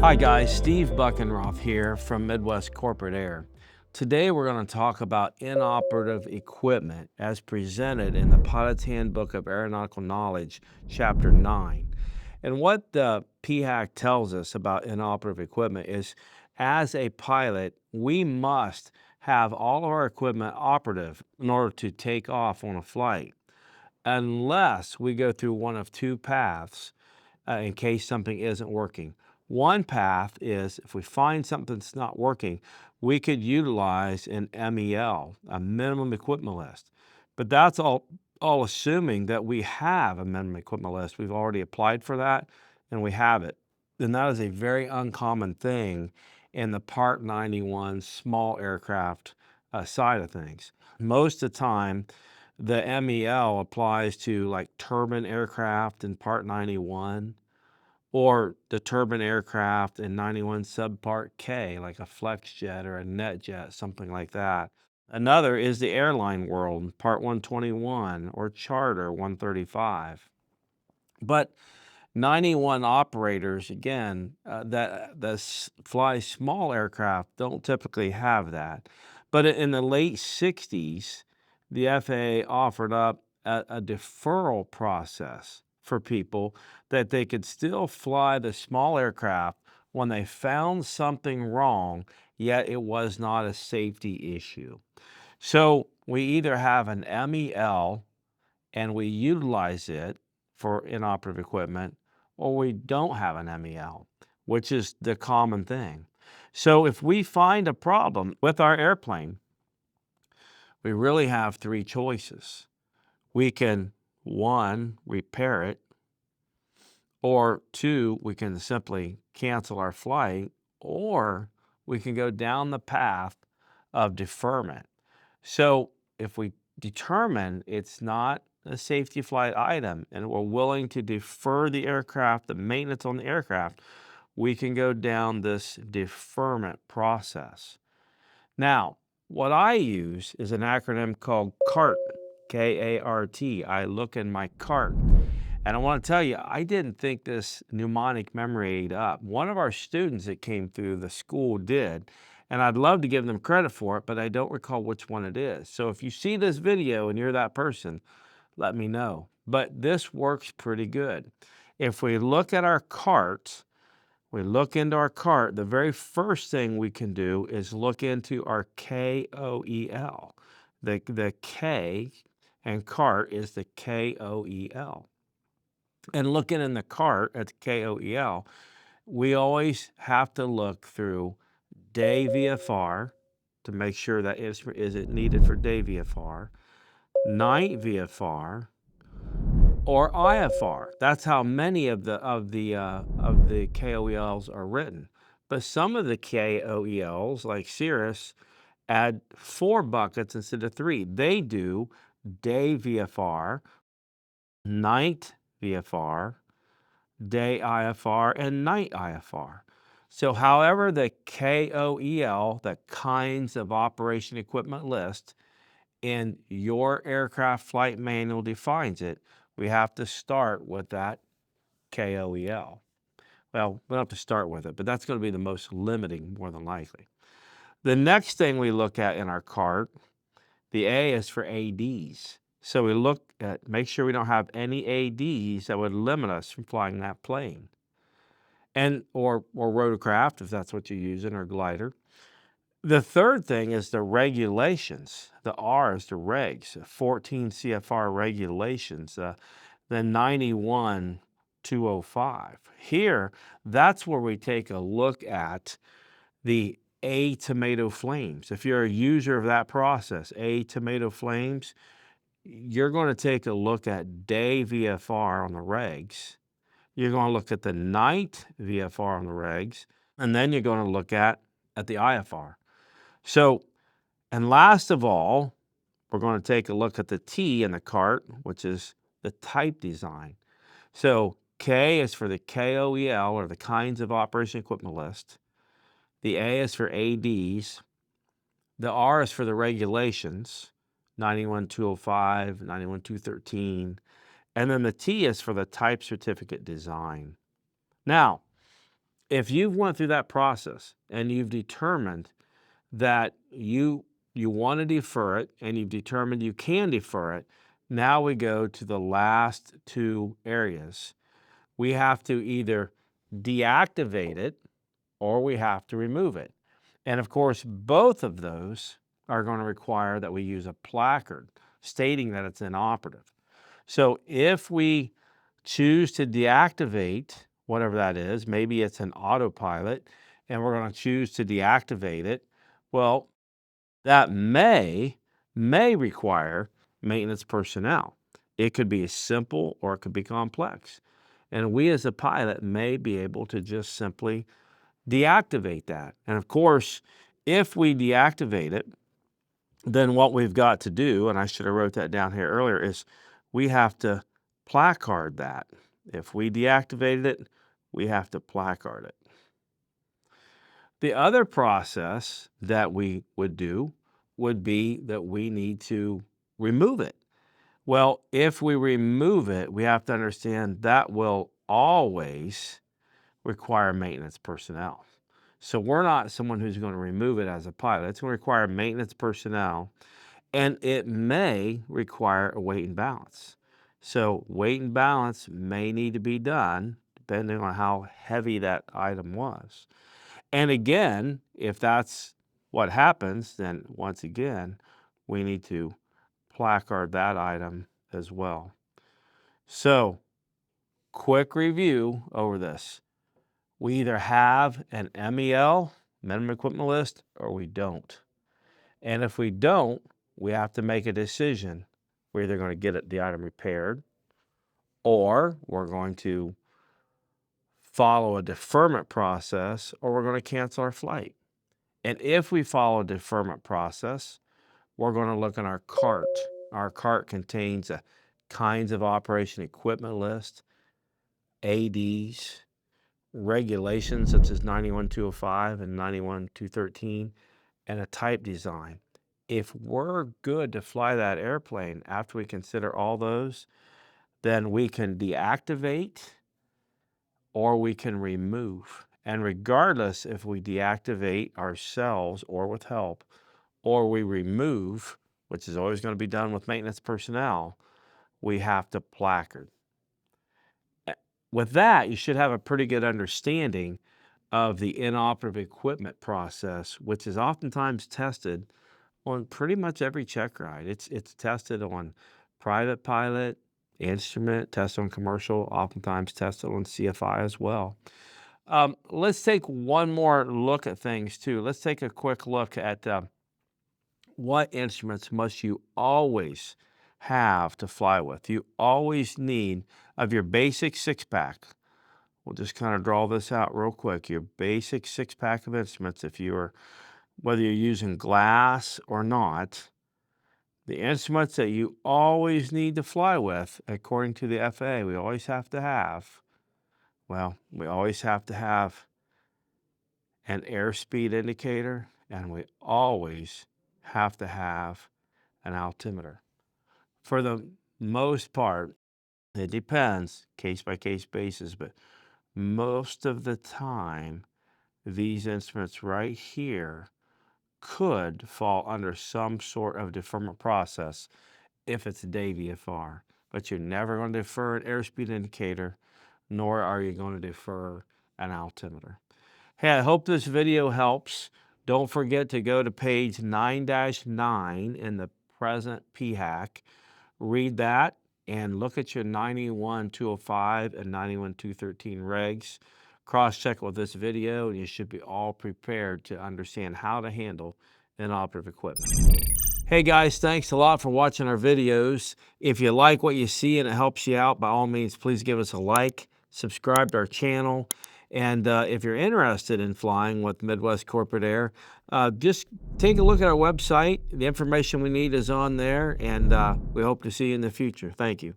Hi guys, Steve Buchenroth here from Midwest Corporate Air. Today we're going to talk about inoperative equipment as presented in the Pilot's Handbook of Aeronautical Knowledge, Chapter 9. And what the PHAC tells us about inoperative equipment is, as a pilot, we must have all of our equipment operative in order to take off on a flight, unless we go through one of two paths in case something isn't working. One path is, if we find something that's not working, we could utilize an MEL, a minimum equipment list. But that's all assuming that we have a minimum equipment list. We've already applied for that and we have it. And that is a very uncommon thing in the Part 91 small aircraft side of things. Most of the time, the MEL applies to like turbine aircraft in Part 91, or the turbine aircraft in 91 subpart K, like a flex jet or a net jet, something like that. Another is the airline world, Part 121 or Charter 135. But 91 operators, again, that fly small aircraft don't typically have that. But in the late 60s, the FAA offered up a deferral process for people that they could still fly the small aircraft when they found something wrong, yet it was not a safety issue. So we either have an MEL and we utilize it for inoperative equipment, or we don't have an MEL, which is the common thing. So if we find a problem with our airplane, we really have three choices. We can, one, repair it, or two, we can simply cancel our flight, or we can go down the path of deferment. So if we determine it's not a safety flight item and we're willing to defer the aircraft, the maintenance on the aircraft, we can go down this deferment process. Now, what I use is an acronym called KART, K-A-R-T. I look in my KART. And I want to tell you, I didn't think this mnemonic memory aid up. One of our students that came through the school did, and I'd love to give them credit for it, but I don't recall which one it is. So if you see this video and you're that person, let me know. But this works pretty good. If we look at our KART, we look into our KART, the very first thing we can do is look into our KOEL. The K and KART is the KOEL. And looking in the KART at the KOEL, we always have to look through day VFR to make sure that is it needed for day VFR, night VFR, or IFR. That's how many of the KOELs are written. But some of the KOELs, like Cirrus, add 4 buckets instead of 3. They do day VFR, night VFR, day IFR, and night IFR. So however the KOEL, the kinds of operation equipment list, in your aircraft flight manual defines it, we have to start with that KOEL. Well, we don't have to start with it, but that's going to be the most limiting, more than likely. The next thing we look at in our KART, the A is for ADs. So we look at, make sure we don't have any ADs that would limit us from flying that plane. And or rotorcraft, if that's what you're using, or glider. The third thing is the regulations. The R is the regs, 14 CFR regulations, the 91-205. Here, that's where we take a look at the A tomato flames. If you're a user of that process, A tomato flames, you're going to take a look at day VFR on the regs. You're going to look at the night VFR on the regs, and then you're going to look at the IFR. So, and last of all, we're going to take a look at the T in the KART, which is the type design. So K is for the KOEL, or the kinds of operation equipment list. The A is for ADs. The R is for the regulations, 91-205, 91-213. And then the T is for the type certificate design. Now, if you've went through that process and you've determined that you want to defer it and you've determined you can defer it, now we go to the last two areas. We have to either deactivate it or we have to remove it. And of course, both of those are going to require that we use a placard stating that it's inoperative. So if we choose to deactivate whatever that is, maybe it's an autopilot, and we're going to choose to deactivate it, well, that may require maintenance personnel. It could be simple or it could be complex. And we as a pilot may be able to just simply deactivate that. And of course, if we deactivate it, then what we've got to do, and I should have wrote that down here earlier, is we have to placard that. If we deactivated it, we have to placard it. The other process that we would do would be that we need to remove it. Well, if we remove it, we have to understand that will always require maintenance personnel. So we're not someone who's going to remove it as a pilot. It's going to require maintenance personnel, and it may require a weight and balance. So weight and balance may need to be done depending on how heavy that item was. And again, if that's what happens, then once again, we need to placard that item as well. So, quick review over this. We either have an MEL, minimum equipment list, or we don't. And if we don't, we have to make a decision. We're either going to get the item repaired, or we're going to follow a deferment process, or we're going to cancel our flight. And if we follow a deferment process, we're going to look at our KART. Our KART contains a kinds of operation equipment list, ADs, regulations such as 91205 and 91213, and a type design. If we're good to fly that airplane after we consider all those, then we can deactivate or we can remove. And regardless if we deactivate ourselves or with help, or we remove, which is always going to be done with maintenance personnel, we have to placard. With that, you should have a pretty good understanding of the inoperative equipment process, which is oftentimes tested on pretty much every check ride. It's tested on private pilot, instrument, tested on commercial, oftentimes tested on CFI as well. Let's take one more look at things too. Let's take a quick look at what instruments must you always have to fly with. You always need, of your basic six-pack, we'll just kind of draw this out real quick, your basic six-pack of instruments, whether you're using glass or not, the instruments that you always need to fly with, according to the FAA, we always have to have, we always have to have an airspeed indicator, and we always have to have an altimeter. For the most part, it depends, case-by-case basis, but most of the time, these instruments right here could fall under some sort of deferment process if it's a day VFR. But you're never going to defer an airspeed indicator, nor are you going to defer an altimeter. Hey, I hope this video helps. Don't forget to go to page 9-9 in the present PHAC. Read that and look at your 91205 and 91213 regs. Cross-check with this video, and you should be all prepared to understand how to handle inoperative equipment. Hey guys, thanks a lot for watching our videos. If you like what you see and it helps you out, by all means, please give us a like, subscribe to our channel, and if you're interested in flying with Midwest Corporate Air, just take a look at our website. The information we need is on there, and we hope to see you in the future. Thank you.